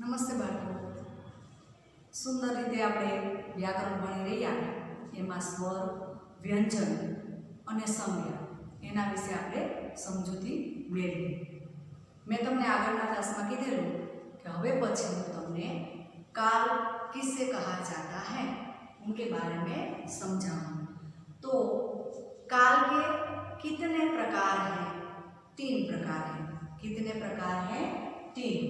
નમસ્તે બાળકો, સુંદર રીતે આપણે વ્યાકરણ ભણી રહ્યા એમાં સ્વર, વ્યંજન અને સંજ્ઞા એના વિશે આપણે સમજૂતી મેળવી. મેં તમને આગળના ક્લાસમાં કીધેલું કે હવે પછી હું તમને काल किसे कहा जाता है उनके बारे में समझाऊंगा. तो काल के कितने प्रकार हैं? 3 प्रकार हैं. कितने प्रकार हैं? 3.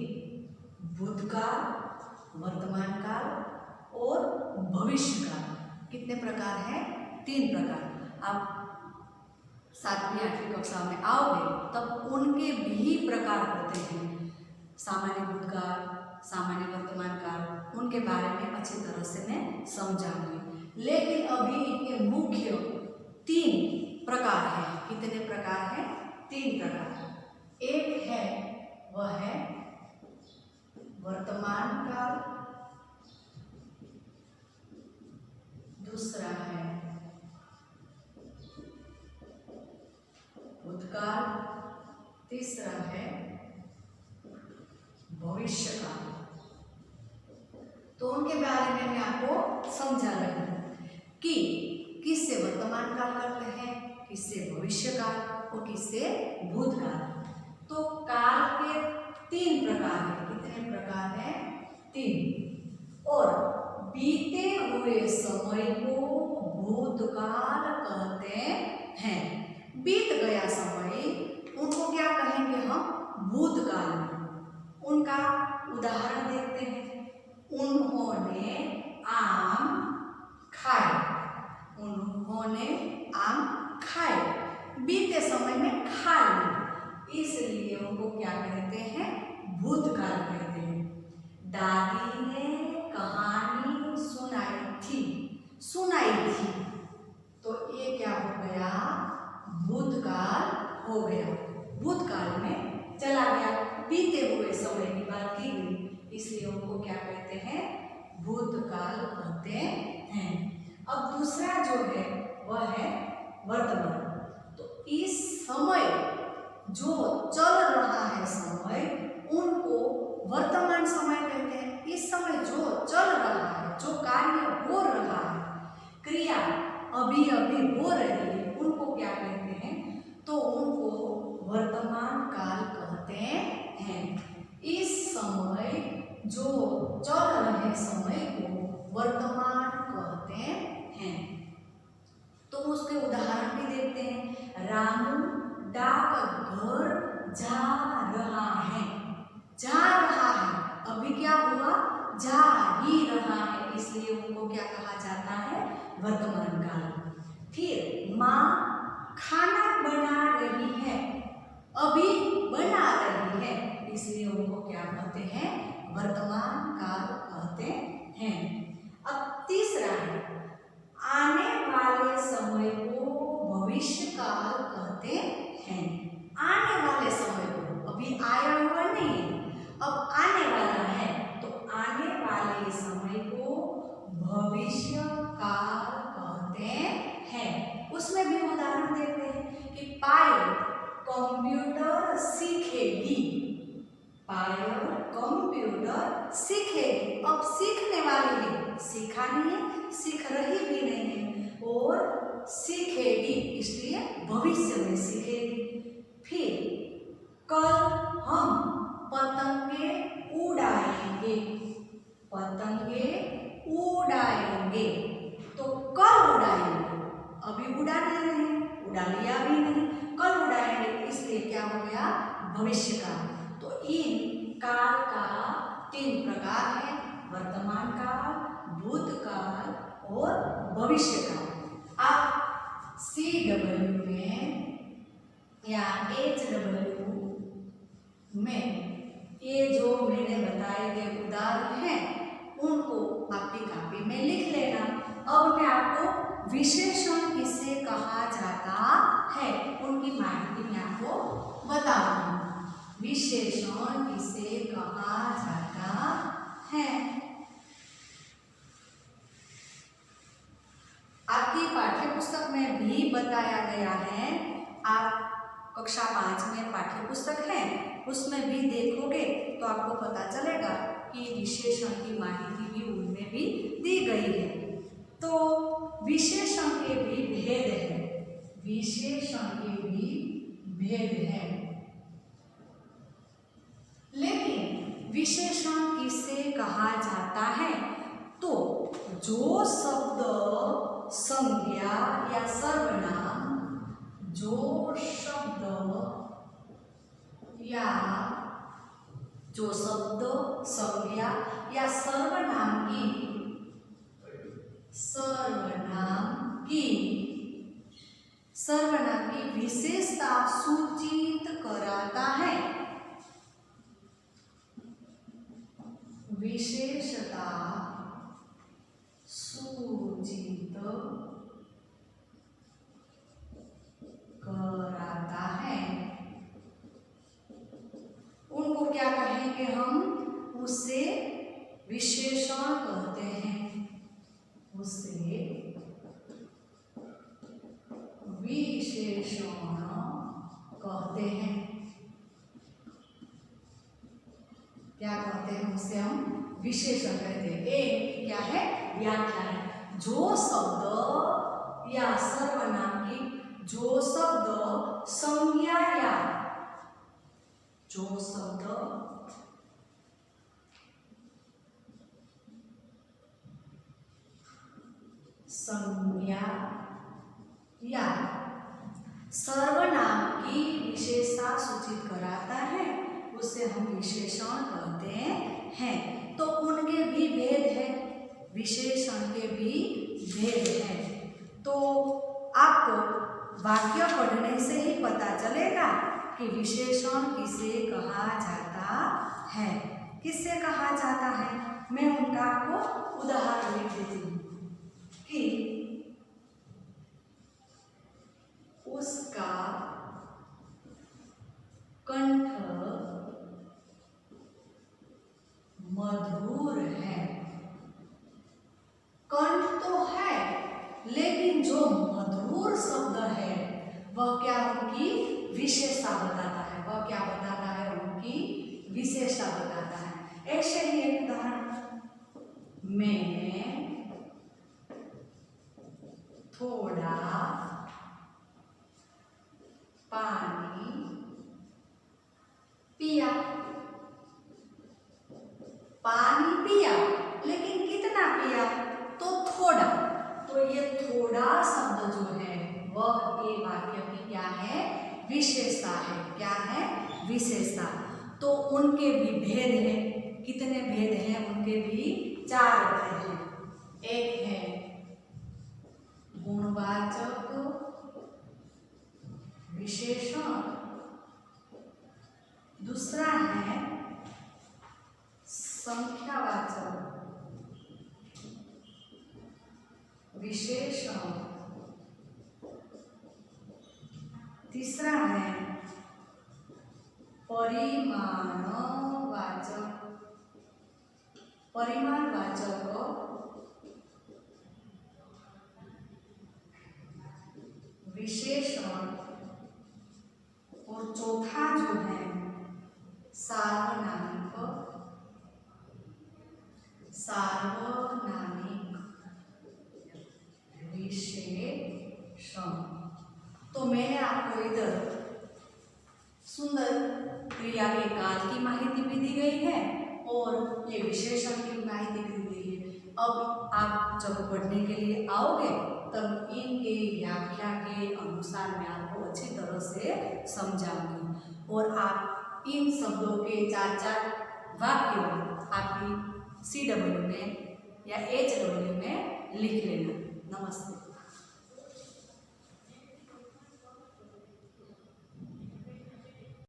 भूतकाल, वर्तमान काल और भविष्य काल. कितने प्रकार हैं? 3 प्रकार. आप 7वीं 8वीं कक्षा में आओगे तब उनके भी प्रकार होते हैं. सामान्य भूतकाल, सामान्य वर्तमान काल, उनके बारे में अच्छी तरह से मैं समझाऊंगी. लेकिन अभी इनके मुख्य 3 प्रकार हैं. कितने प्रकार हैं? 3 प्रकार. एक है वह है वर्तमान काल, दूसरा है भूतकाल, तीसरा है भविष्य काल. तो उनके बारे में मैं आपको समझा रही हूँ कि किससे वर्तमान काल करते हैं, किससे भविष्य काल और किससे भूतकाल. तो काल के 3 प्रकार हैं. कितने प्रकार हैं? 3. और बीते हुए समय को भूतकाल कहते हैं. बीत गया समय उनको क्या कहेंगे हम? भूतकाल. उनका उदाहरण देखते हैं. उन्होंने आम खाए. उन्होंने आम खाए, बीते समय में खा लिया, इसलिए उनको क्या कहते हैं? भूतकाल कहते हैं. दादी ने कहानी सुनाई थी. सुनाई थी तो ये क्या हो गया? भूतकाल हो गया. भूतकाल में चला गया, बीते हुए समय की बात की गई, इसलिए उनको क्या कहते हैं? भूतकाल कहते हैं. अब दूसरा जो है वह है वर्तमान. तो इस समय जो चल रहा है समय, उनको वर्तमान समय कहते हैं. इस समय जो चल रहा है, जो कार्य हो रहा है, क्रिया अभी अभी हो रही है, उनको क्या कहते हैं? तो उनको वर्तमान काल कहते हैं. इस समय जो चल रहे समय को वर्तमान कहते हैं. तो उसके उदाहरण भी देखते हैं. रामू डाकघर जा रहा है. जा रहा है, अभी क्या हुआ? जा ही रहा है, इसलिए उनको क्या कहा जाता है? वर्तमान काल. फिर माँ खाना बना रही है, अभी बना रही है, इसलिए उनको क्या कहते हैं? वर्तमान काल कहते हैं. अब तीसरा है आने वाले समय को भविष्य काल कहते हैं. आने वाले समय को, अभी आया हुआ नहीं है, अब आने वाला है, तो आने वाले समय को भविष्य काल कहते हैं. उसमें भी उदाहरण देते हैं कि पायल कंप्यूटर सीखेगी. पायल कंप्यूटर सीखेगी. अब सीखने वाली है, सीखा नहीं है, सीख रही भी नहीं है, और सीखेगी, इसलिए भविष्य में सीखेगी. फिर कल हम पतंगे उड़ाएंगे. पतंगे उड़ाएंगे, तो कल उड़ाएंगे, अभी उड़ा नहीं रहे, उड़ा लिया भी नहीं, कल उड़ाएंगे, इसलिए क्या हो गया? भविष्य काल. तो इन काल का 3 प्रकार है: वर्तमान काल, भूतकाल और भविष्य काल. आप CW में या HW में ये जो मैंने बताए गए उदाहरण हैं, उनको आपकी कॉपी में लिख लेना. अब मैं आपको विशेषण किसे कहा जाता है उनकी माहिती मैं आपको बताऊंगी. विशेषण किसे कहा जाता है? आपकी पाठ्य पुस्तक में भी बताया गया है. आप कक्षा 5 में पाठ्य पुस्तक है, उसमें भी देखोगे तो आपको पता चलेगा कि विशेषण की माहिती भी उनमें भी दी गई है। तो विशेषण के भी भेद है, विशेषण के भी भेद है। लेकिन विशेषण किसे कहा जाता है? तो जो शब्द संज्ञा या सर्वनाम, जो शब्द संज्ञा या सर्वनाम की विशेषता सूचित कराता है, विशेषता सूचित कराता है, उनको क्या कहेंगे हम? उसे विशेषण कहते हैं, उसे विशेषण कहते हैं। क्या कहते हैं? उसे हम विशेषण कहते हैं। एक क्या है? व्याख्या है। जो शब्द या सर्वनाम की, जो शब्द संज्ञा या सर्वनाम की विशेषता सूचित कराता है, उसे हम विशेषण कहते हैं। तो उनके भी भेद है, विशेषण के भी भेद है। तो आपको वाक्य पढ़ने से ही पता चलेगा कि विशेषण किसे कहा जाता है, किससे कहा जाता है। मैं उनका आपको उदाहरण लिख देती हूँ कि उसका कंठ मधुर है। कंठ तो है, लेकिन जो मधुर शब्द है वह क्या उनकी विशेषता बताता है, वह क्या बताता है? उनकी विशेषता बताता है। ऐसे ही एक उदाहरण, मैं थोड़ा पानी पिया। पानी पिया, लेकिन कितना पिया? तो थोड़ा। तो ये थोड़ा शब्द जो है वह ये वाक्य की क्या है? विशेषता है। क्या है? विशेषता। तो उनके भी भेद है। कितने भेद हैं? उनके भी 4 भेद हैं। एक है गुणवाचक विशेषण, दूसरा है संख्यावाचक विशेषण, तीसरा है परिमाणवाचक विशेषण, और चौथा जो है सार्वनामिक विशेषण। तो मैंने आपको इधर सुंदर क्रिया के काल की माहिती भी दी गई है और ये विशेषण की माहिती भी दी गई है। अब आप जब पढ़ने के लिए आओगे तब इनके व्याख्या के अनुसार मैं आपको अच्छी तरह से समझाऊंगी और आप इन शब्दों के 4-4 वाक्य आपकी CW में या HW में लिख लेना। नमस्ते।